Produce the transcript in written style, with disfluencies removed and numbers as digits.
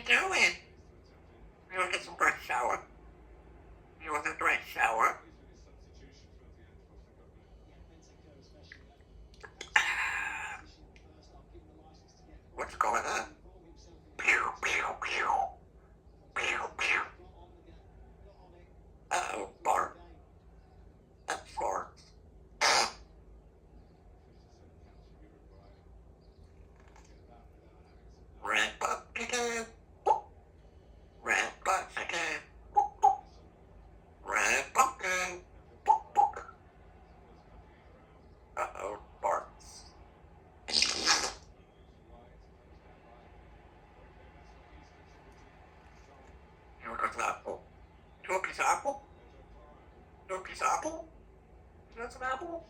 you doing? You want to get some fresh shower? You want a fresh shower? What's going on? Pew, pew, pew. Pew, pew. Uh-oh, Bart. That's Bart. Red butt again. Red butt again. Red bucket. Uh-oh, Bart. You want an apple? You want a piece of apple? You want a piece of apple? You want some apple?